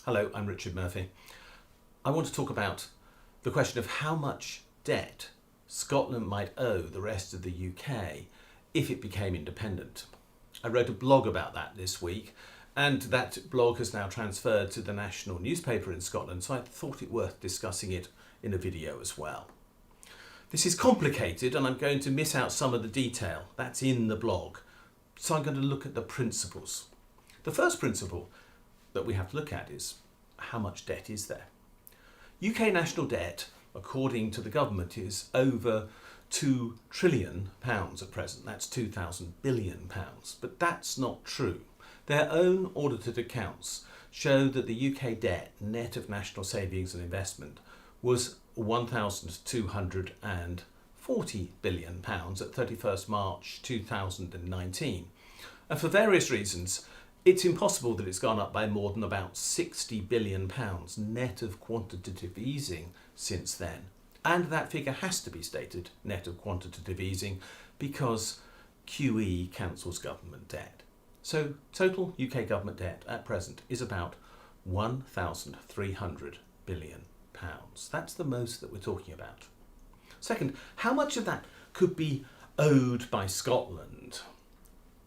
Hello, I'm Richard Murphy. I want to talk about the question of how much debt Scotland might owe the rest of the UK if it became independent. I wrote a blog about that this week, and that blog has now transferred to the national newspaper in Scotland, so I thought it worth discussing it in a video as well. This is complicated and I'm going to miss out some of the detail that's in the blog, so I'm going to look at the principles. The first principle that we have to look at is how much debt is there. UK national debt, according to the government, is over £2 trillion at present. That's £2,000 billion. But that's not true. Their own audited accounts show that the UK debt, net of national savings and investment, was £1,240 billion at 31st March 2019. And for various reasons, it's impossible that it's gone up by more than about £60 billion net of quantitative easing since then. And that figure has to be stated net of quantitative easing because QE cancels government debt. So total UK government debt at present is about £1,300 billion. That's the most that we're talking about. Second, how much of that could be owed by Scotland?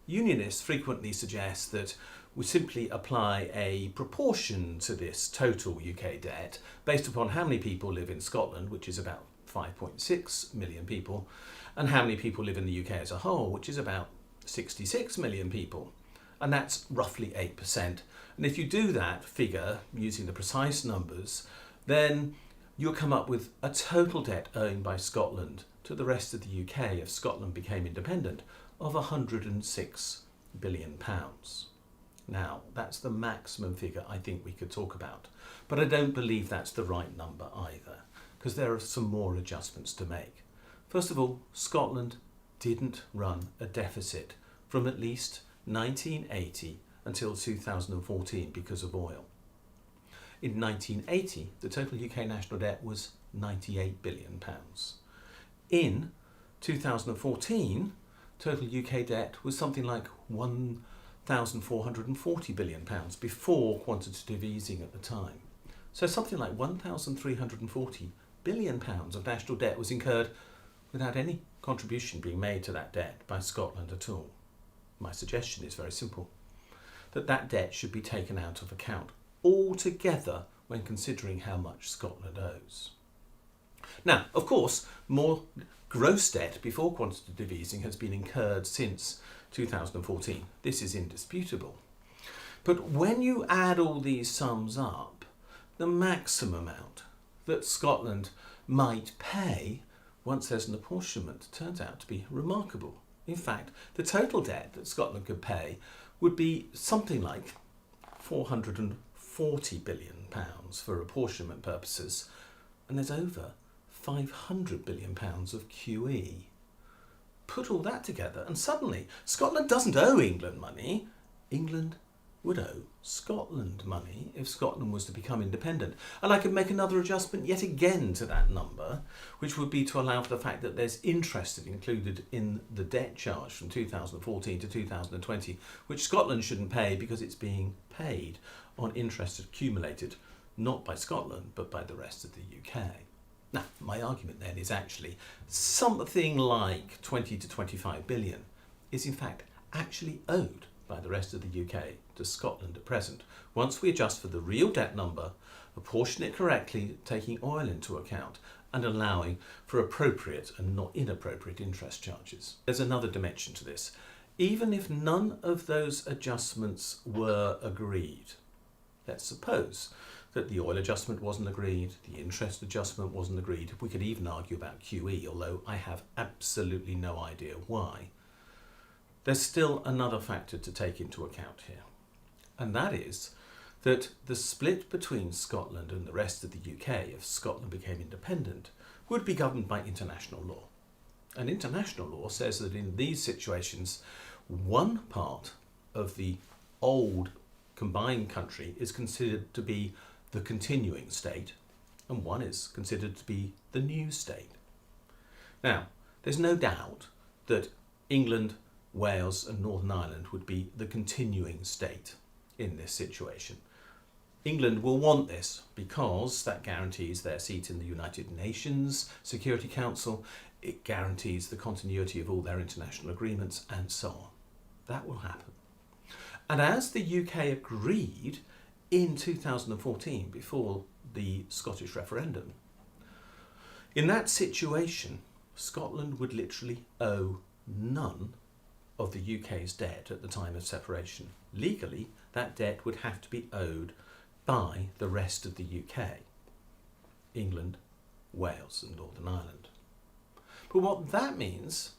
Unionists frequently suggest that we simply apply a proportion to this total UK debt based upon how many people live in Scotland, which is about 5.6 million people, and how many people live in the UK as a whole, which is about 66 million people. And that's roughly 8%. And if you do that figure using the precise numbers, then you'll come up with a total debt owing by Scotland to the rest of the UK if Scotland became independent of £106 billion. Now, that's the maximum figure I think we could talk about, but I don't believe that's the right number either, because there are some more adjustments to make. First of all, Scotland didn't run a deficit from at least 1980 until 2014 because of oil. In 1980, the total UK national debt was £98 billion. In 2014, total UK debt was something like £1,440 billion before quantitative easing at the time. So something like £1,340 billion of national debt was incurred without any contribution being made to that debt by Scotland at all. My suggestion is very simple, that debt should be taken out of account altogether when considering how much Scotland owes. Now, of course, more gross debt before quantitative easing has been incurred since 2014. This is indisputable. But when you add all these sums up, the maximum amount that Scotland might pay once there's an apportionment turns out to be remarkable. In fact, the total debt that Scotland could pay would be something like £440 billion for apportionment purposes, and there's over £500 billion of QE. Put all that together and suddenly Scotland doesn't owe England money. England would owe Scotland money if Scotland was to become independent. And I could make another adjustment yet again to that number, which would be to allow for the fact that there's interest included in the debt charge from 2014 to 2020, which Scotland shouldn't pay because it's being paid on interest accumulated not by Scotland but by the rest of the UK. Now, my argument then is actually something like 20 to 25 billion is in fact actually owed by the rest of the UK to Scotland at present, once we adjust for the real debt number, apportion it correctly, taking oil into account, and allowing for appropriate and not inappropriate interest charges. There's another dimension to this. Even if none of those adjustments were agreed, let's suppose that the oil adjustment wasn't agreed, the interest adjustment wasn't agreed, we could even argue about QE, although I have absolutely no idea why. There's still another factor to take into account here, and that is that the split between Scotland and the rest of the UK, if Scotland became independent, would be governed by international law. And international law says that in these situations, one part of the old combined country is considered to be the continuing state, and one is considered to be the new state. Now, there's no doubt that England, Wales and Northern Ireland would be the continuing state in this situation. England will want this because that guarantees their seat in the United Nations Security Council, it guarantees the continuity of all their international agreements, and so on. That will happen. And as the UK agreed in 2014, before the Scottish referendum, in that situation, Scotland would literally owe none of the UK's debt at the time of separation. Legally, that debt would have to be owed by the rest of the UK, England, Wales and Northern Ireland. But what that means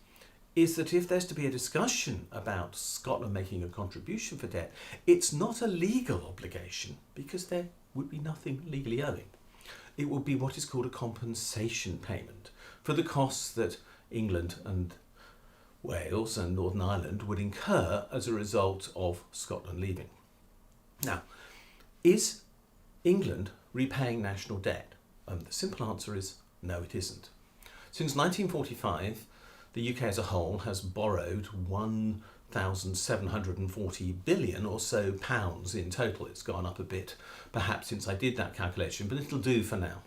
is that if there's to be a discussion about Scotland making a contribution for debt, it's not a legal obligation because there would be nothing legally owing. It will be what is called a compensation payment for the costs that England and Wales and Northern Ireland would incur as a result of Scotland leaving. Now, is England repaying national debt? The simple answer is no, it isn't. Since 1945, the UK as a whole has borrowed 1,740 billion or so pounds in total. It's gone up a bit, perhaps, since I did that calculation, but it'll do for now.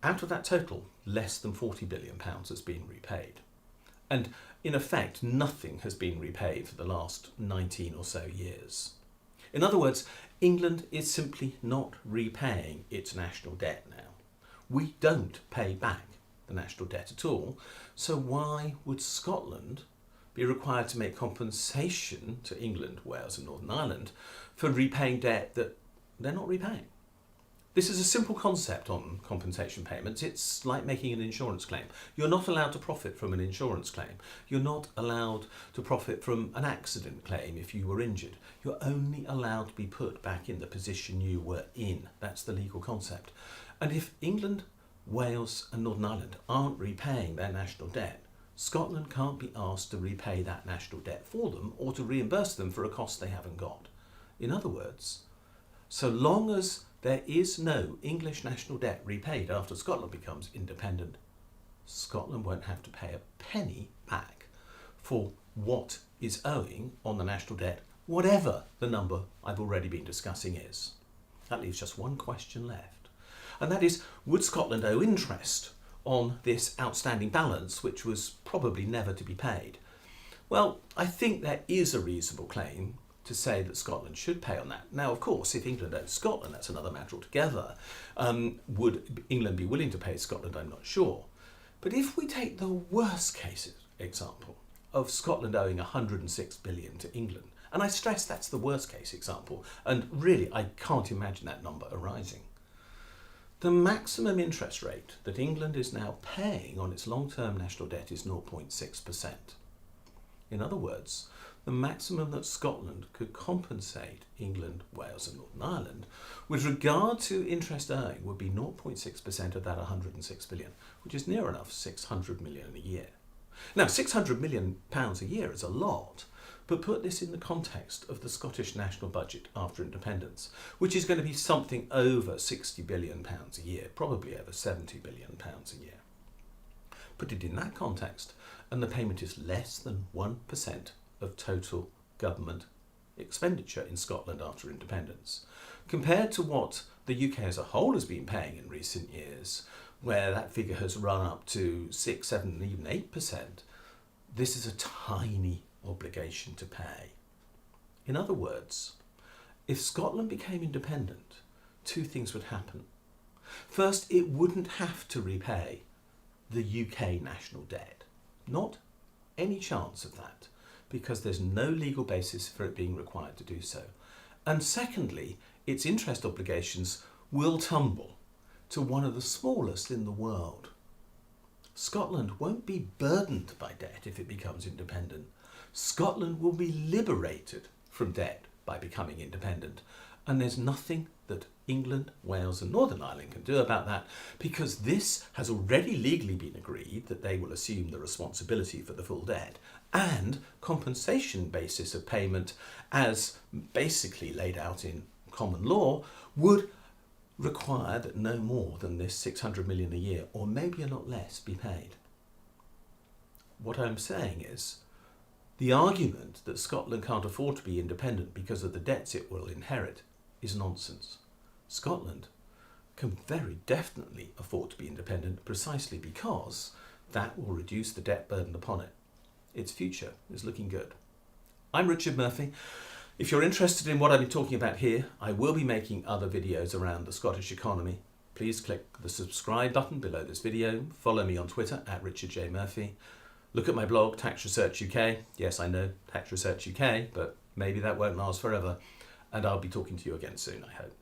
Out of that total, less than 40 billion pounds has been repaid. And in effect, nothing has been repaid for the last 19 or so years. In other words, England is simply not repaying its national debt now. We don't pay back the national debt at all, so why would Scotland be required to make compensation to England, Wales and Northern Ireland for repaying debt that they're not repaying? This is a simple concept on compensation payments. It's like making an insurance claim. You're not allowed to profit from an insurance claim. You're not allowed to profit from an accident claim if you were injured. You're only allowed to be put back in the position you were in. That's the legal concept. And if England, Wales and Northern Ireland aren't repaying their national debt, Scotland can't be asked to repay that national debt for them or to reimburse them for a cost they haven't got. In other words, so long as there is no English national debt repaid after Scotland becomes independent, Scotland won't have to pay a penny back for what is owing on the national debt, whatever the number I've already been discussing is. That leaves just one question left, and that is, would Scotland owe interest on this outstanding balance, which was probably never to be paid? Well, I think there is a reasonable claim to say that Scotland should pay on that. Now, of course, if England owes Scotland, that's another matter altogether. Would England be willing to pay Scotland? I'm not sure. But if we take the worst case example of Scotland owing 106 billion to England, and I stress that's the worst case example, and really I can't imagine that number arising, the maximum interest rate that England is now paying on its long-term national debt is 0.6%. In other words, the maximum that Scotland could compensate England, Wales and Northern Ireland with regard to interest owing would be 0.6% of that 106 billion, which is near enough 600 million a year. Now, 600 million pounds a year is a lot, but put this in the context of the Scottish national budget after independence, which is going to be something over 60 billion pounds a year, probably over 70 billion pounds a year. Put it in that context, and the payment is less than 1% of total government expenditure in Scotland after independence. Compared to what the UK as a whole has been paying in recent years, where that figure has run up to 6, 7 and even 8%, this is a tiny obligation to pay. In other words, if Scotland became independent, two things would happen. First, it wouldn't have to repay the UK national debt. Not any chance of that, because there's no legal basis for it being required to do so. And secondly, its interest obligations will tumble to one of the smallest in the world. Scotland won't be burdened by debt if it becomes independent. Scotland will be liberated from debt by becoming independent. And there's nothing that England, Wales and Northern Ireland can do about that, because this has already legally been agreed that they will assume the responsibility for the full debt, and compensation basis of payment, as basically laid out in common law, would require that no more than this 600 million a year, or maybe a lot less, be paid. What I'm saying is, the argument that Scotland can't afford to be independent because of the debts it will inherit is nonsense. Scotland can very definitely afford to be independent precisely because that will reduce the debt burden upon it. Its future is looking good. I'm Richard Murphy. If you're interested in what I've been talking about here, I will be making other videos around the Scottish economy. Please click the subscribe button below this video. Follow me on Twitter at Richard J. Murphy. Look at my blog, Tax Research UK. Yes, I know, Tax Research UK, but maybe that won't last forever. And I'll be talking to you again soon, I hope.